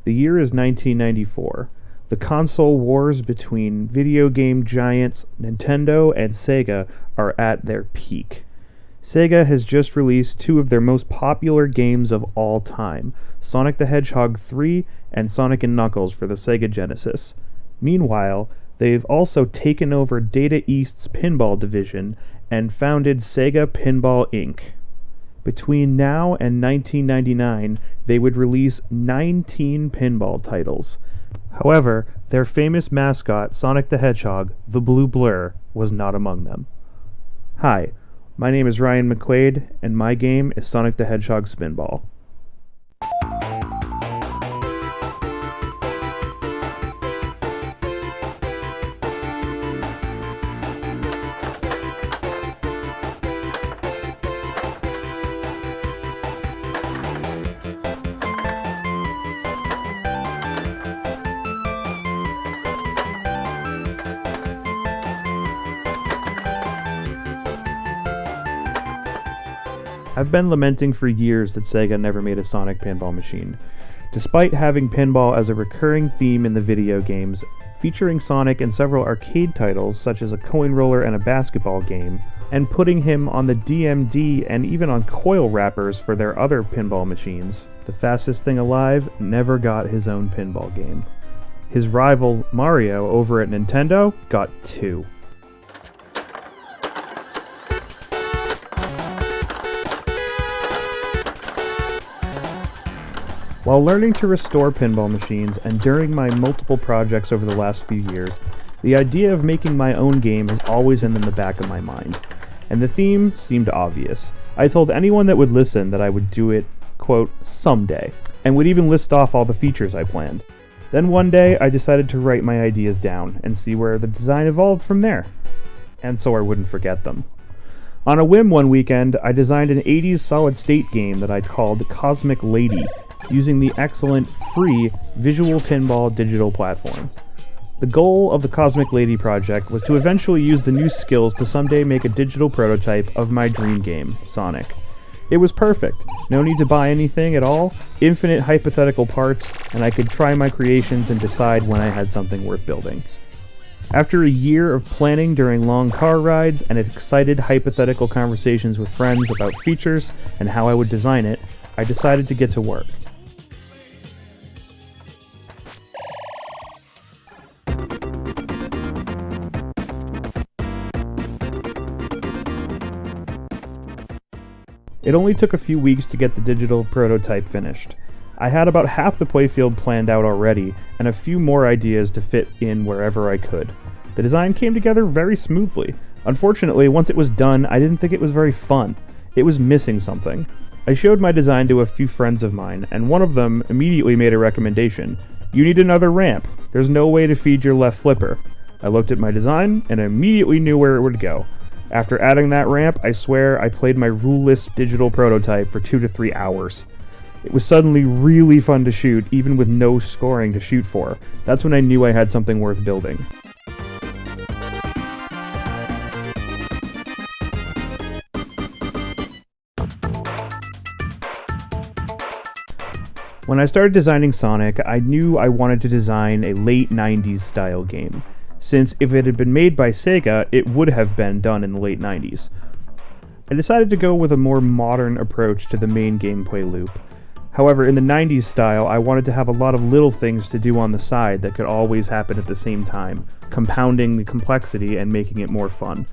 The year is 1994. The console wars between video game giants Nintendo and Sega are at their peak. Sega has just released two of their most popular games of all time, Sonic the Hedgehog 3 and Sonic & Knuckles for the Sega Genesis. Meanwhile, they've also taken over Data East's pinball division and founded Sega Pinball Inc. Between now and 1999, they would release 19 pinball titles. However, their famous mascot, Sonic the Hedgehog, the Blue Blur, was not among them. Hi, my name is Ryan McQuaid, and my game is Sonic the Hedgehog Spinball. I've been lamenting for years that Sega never made a Sonic pinball machine. Despite having pinball as a recurring theme in the video games, featuring Sonic in several arcade titles such as a coin roller and a basketball game, and putting him on the DMD and even on coil wrappers for their other pinball machines, the fastest thing alive never got his own pinball game. His rival, Mario, over at Nintendo, got two. While learning to restore pinball machines and during my multiple projects over the last few years, the idea of making my own game has always been in the back of my mind, and the theme seemed obvious. I told anyone that would listen that I would do it, quote, someday, and would even list off all the features I planned. Then one day I decided to write my ideas down and see where the design evolved from there, and so I wouldn't forget them. On a whim one weekend, I designed an 80s solid-state game that I called Cosmic Lady, using the excellent, free Visual Pinball digital platform. The goal of the Cosmic Lady project was to eventually use the new skills to someday make a digital prototype of my dream game, Sonic. It was perfect, no need to buy anything at all, infinite hypothetical parts, and I could try my creations and decide when I had something worth building. After a year of planning during long car rides and excited hypothetical conversations with friends about features and how I would design it, I decided to get to work. It only took a few weeks to get the digital prototype finished. I had about half the playfield planned out already, and a few more ideas to fit in wherever I could. The design came together very smoothly. Unfortunately, once it was done, I didn't think it was very fun. It was missing something. I showed my design to a few friends of mine, and one of them immediately made a recommendation. You need another ramp. There's no way to feed your left flipper. I looked at my design, and immediately knew where it would go. After adding that ramp, I swear I played my ruleless digital prototype for 2 to 3 hours. It was suddenly really fun to shoot, even with no scoring to shoot for. That's when I knew I had something worth building. When I started designing Sonic, I knew I wanted to design a late 90s style game, since if it had been made by Sega, it would have been done in the late 90s. I decided to go with a more modern approach to the main gameplay loop. However, in the 90s style, I wanted to have a lot of little things to do on the side that could always happen at the same time, compounding the complexity and making it more fun.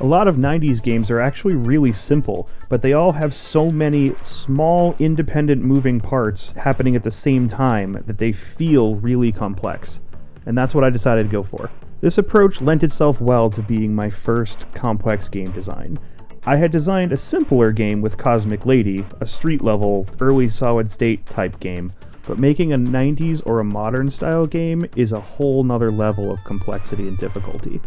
A lot of 90s games are actually really simple, but they all have so many small, independent moving parts happening at the same time that they feel really complex. And that's what I decided to go for. This approach lent itself well to being my first complex game design. I had designed a simpler game with Cosmic Lady, a street-level, early solid-state type game, but making a 90s or a modern style game is a whole nother level of complexity and difficulty.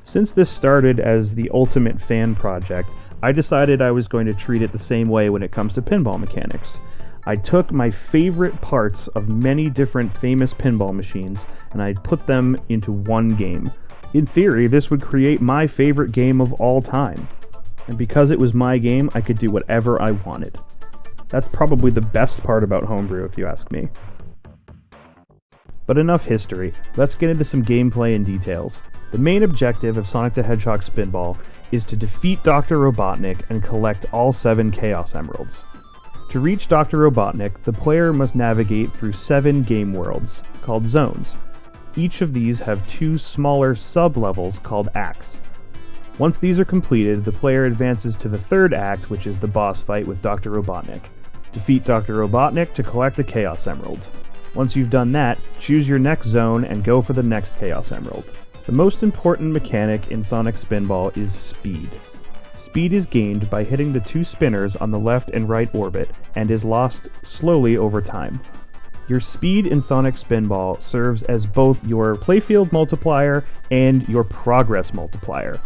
Since this started as the ultimate fan project, I decided I was going to treat it the same way when it comes to pinball mechanics. I took my favorite parts of many different famous pinball machines and I put them into one game. In theory, this would create my favorite game of all time. And because it was my game, I could do whatever I wanted. That's probably the best part about homebrew, if you ask me. But enough history, let's get into some gameplay and details. The main objective of Sonic the Hedgehog Spinball is to defeat Dr. Robotnik and collect all 7 Chaos Emeralds. To reach Dr. Robotnik, the player must navigate through 7 game worlds, called zones. Each of these have 2 smaller sub-levels called acts. Once these are completed, the player advances to the 3rd act, which is the boss fight with Dr. Robotnik. Defeat Dr. Robotnik to collect the Chaos Emerald. Once you've done that, choose your next zone and go for the next Chaos Emerald. The most important mechanic in Sonic Spinball is speed. Speed is gained by hitting the 2 spinners on the left and right orbit, and is lost slowly over time. Your speed in Sonic Spinball serves as both your playfield multiplier and your progress multiplier.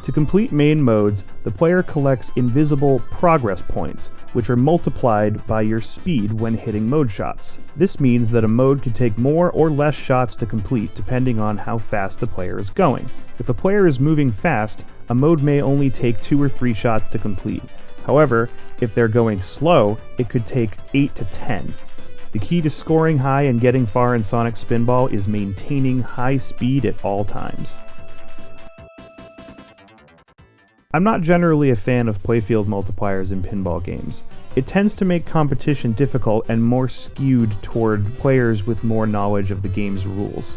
To complete main modes, the player collects invisible progress points, which are multiplied by your speed when hitting mode shots. This means that a mode can take more or less shots to complete depending on how fast the player is going. If a player is moving fast, a mode may only take 2 or 3 shots to complete. However, if they're going slow, it could take 8 to 10. The key to scoring high and getting far in Sonic Spinball is maintaining high speed at all times. I'm not generally a fan of playfield multipliers in pinball games. It tends to make competition difficult and more skewed toward players with more knowledge of the game's rules.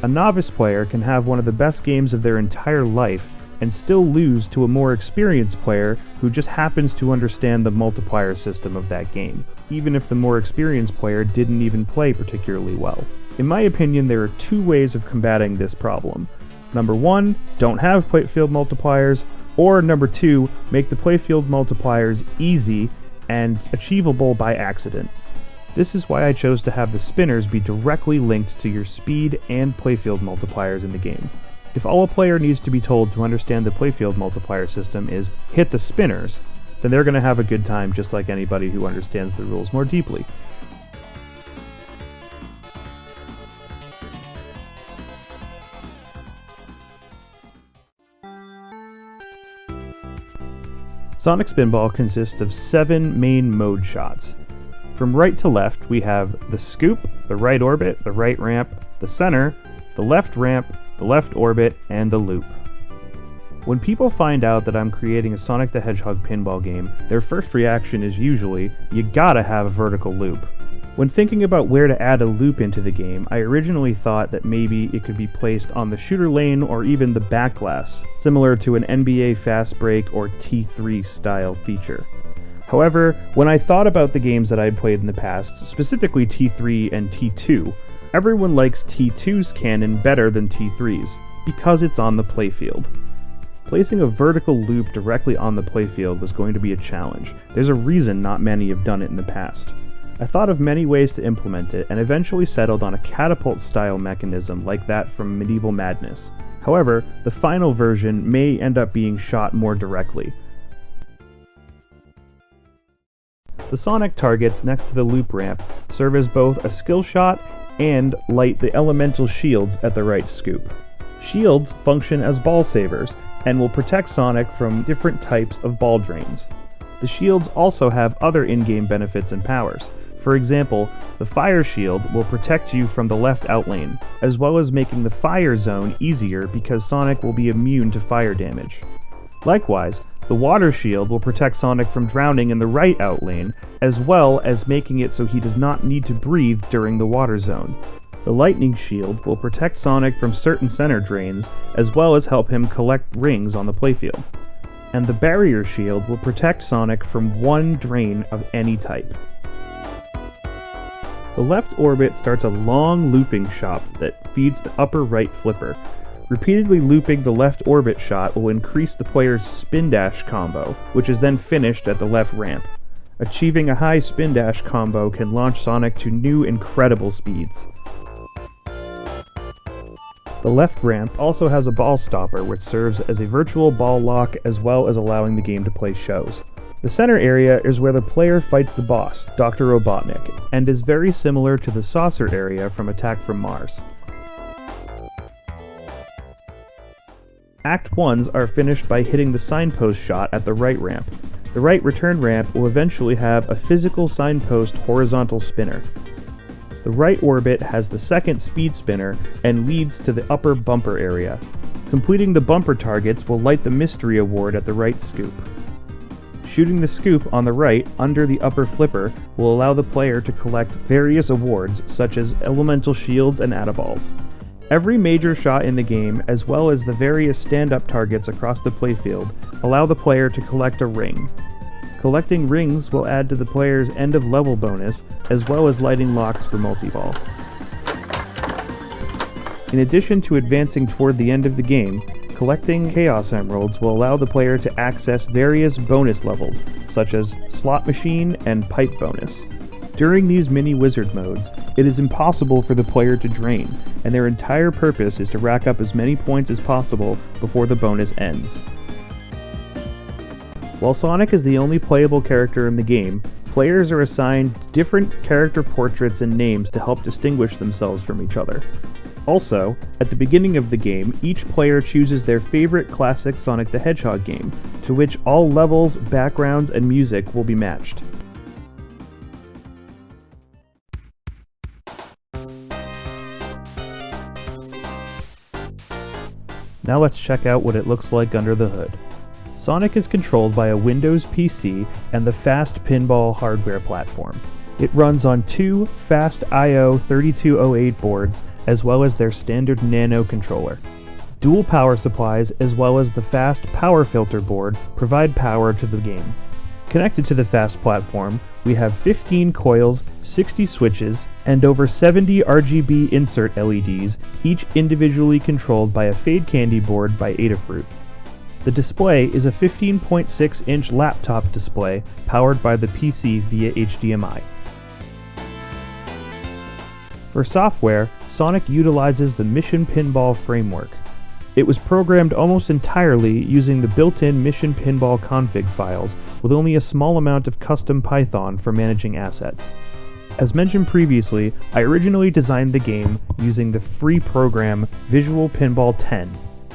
A novice player can have one of the best games of their entire life and still lose to a more experienced player who just happens to understand the multiplier system of that game, even if the more experienced player didn't even play particularly well. In my opinion, there are 2 ways of combating this problem. Number 1, don't have playfield multipliers, or number 2, make the playfield multipliers easy and achievable by accident. This is why I chose to have the spinners be directly linked to your speed and playfield multipliers in the game. If all a player needs to be told to understand the playfield multiplier system is hit the spinners, then they're going to have a good time just like anybody who understands the rules more deeply. Sonic Spinball consists of 7 main mode shots. From right to left, we have the scoop, the right orbit, the right ramp, the center, the left ramp, the left orbit, and the loop. When people find out that I'm creating a Sonic the Hedgehog pinball game, their first reaction is usually, you gotta have a vertical loop. When thinking about where to add a loop into the game, I originally thought that maybe it could be placed on the shooter lane or even the back glass, similar to an NBA Fast Break or T3 style feature. However, when I thought about the games that I'd played in the past, specifically T3 and T2, everyone likes T2's cannon better than T3's, because it's on the playfield. Placing a vertical loop directly on the playfield was going to be a challenge. There's a reason not many have done it in the past. I thought of many ways to implement it, and eventually settled on a catapult-style mechanism like that from Medieval Madness. However, the final version may end up being shot more directly. The Sonic targets next to the loop ramp serve as both a skill shot and light the elemental shields at the right scoop. Shields function as ball savers, and will protect Sonic from different types of ball drains. The shields also have other in-game benefits and powers. For example, the fire shield will protect you from the left outlane, as well as making the fire zone easier because Sonic will be immune to fire damage. Likewise, the water shield will protect Sonic from drowning in the right outlane, as well as making it so he does not need to breathe during the water zone. The lightning shield will protect Sonic from certain center drains, as well as help him collect rings on the playfield. And the barrier shield will protect Sonic from one drain of any type. The left orbit starts a long looping shot that feeds the upper right flipper. Repeatedly looping the left orbit shot will increase the player's spin dash combo, which is then finished at the left ramp. Achieving a high spin dash combo can launch Sonic to new incredible speeds. The left ramp also has a ball stopper which serves as a virtual ball lock as well as allowing the game to play shows. The center area is where the player fights the boss, Dr. Robotnik, and is very similar to the saucer area from Attack from Mars. Act 1s are finished by hitting the signpost shot at the right ramp. The right return ramp will eventually have a physical signpost horizontal spinner. The right orbit has the second speed spinner and leads to the upper bumper area. Completing the bumper targets will light the mystery award at the right scoop. Shooting the scoop on the right under the upper flipper will allow the player to collect various awards such as elemental shields and Ataballs. Every major shot in the game, as well as the various stand-up targets across the playfield, allow the player to collect a ring. Collecting rings will add to the player's end-of-level bonus, as well as lighting locks for multi-ball. In addition to advancing toward the end of the game, collecting Chaos Emeralds will allow the player to access various bonus levels, such as Slot Machine and Pipe Bonus. During these mini-wizard modes, it is impossible for the player to drain, and their entire purpose is to rack up as many points as possible before the bonus ends. While Sonic is the only playable character in the game, players are assigned different character portraits and names to help distinguish themselves from each other. Also, at the beginning of the game, each player chooses their favorite classic Sonic the Hedgehog game, to which all levels, backgrounds, and music will be matched. Now let's check out what it looks like under the hood. Sonic is controlled by a Windows PC and the Fast Pinball hardware platform. It runs on two Fast I/O 3208 boards as well as their standard Nano controller. Dual power supplies as well as the Fast Power Filter board provide power to the game. Connected to the Fast platform, we have 15 coils, 60 switches, and over 70 RGB insert LEDs, each individually controlled by a Fade Candy board by Adafruit. The display is a 15.6-inch laptop display powered by the PC via HDMI. For software, Sonic utilizes the Mission Pinball framework. It was programmed almost entirely using the built-in Mission Pinball config files, with only a small amount of custom Python for managing assets. As mentioned previously, I originally designed the game using the free program Visual Pinball 10.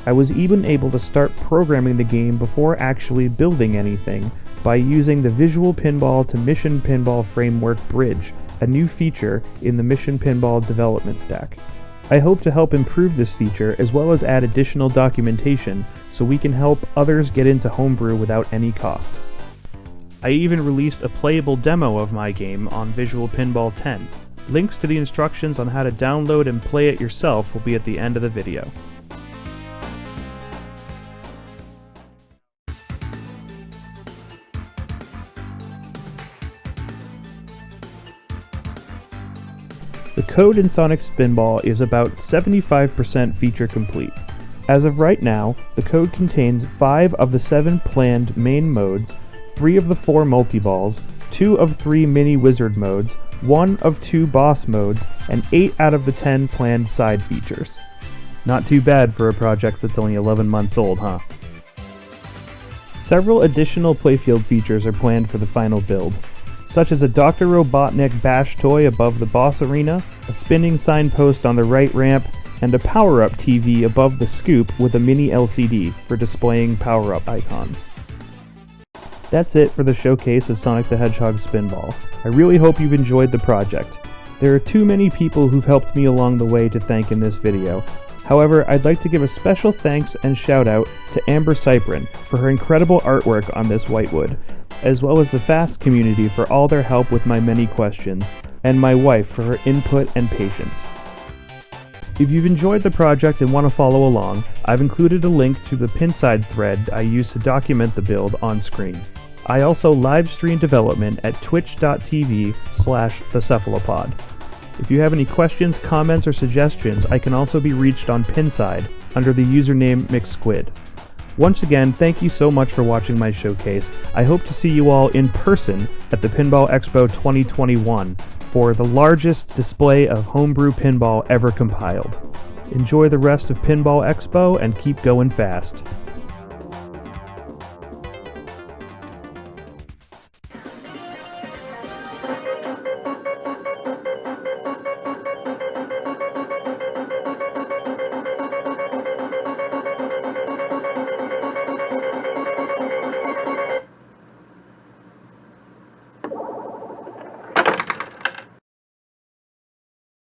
I was even able to start programming the game before actually building anything by using the Visual Pinball to Mission Pinball Framework Bridge, a new feature in the Mission Pinball development stack. I hope to help improve this feature as well as add additional documentation so we can help others get into homebrew without any cost. I even released a playable demo of my game on Visual Pinball 10. Links to the instructions on how to download and play it yourself will be at the end of the video. The code in Sonic Spinball is about 75% feature complete. As of right now, the code contains 5 of the 7 planned main modes, 3 of the 4 multi-balls, 2 of 3 mini-wizard modes, 1 of 2 boss modes, and 8 out of the 10 planned side features. Not too bad for a project that's only 11 months old, huh? Several additional playfield features are planned for the final build, such as a Dr. Robotnik bash toy above the boss arena, a spinning signpost on the right ramp, and a power-up TV above the scoop with a mini LCD for displaying power-up icons. That's it for the showcase of Sonic the Hedgehog Spinball. I really hope you've enjoyed the project. There are too many people who've helped me along the way to thank in this video. However, I'd like to give a special thanks and shout out to Amber Cyprin for her incredible artwork on this whitewood, as well as the Fast community for all their help with my many questions, and my wife for her input and patience. If you've enjoyed the project and want to follow along, I've included a link to the Pinside thread I used to document the build on screen. I also live stream development at twitch.tv/thecephalopod. If you have any questions, comments, or suggestions, I can also be reached on Pinside under the username McSquid. Once again, thank you so much for watching my showcase. I hope to see you all in person at the Pinball Expo 2021 for the largest display of homebrew pinball ever compiled. Enjoy the rest of Pinball Expo and keep going fast.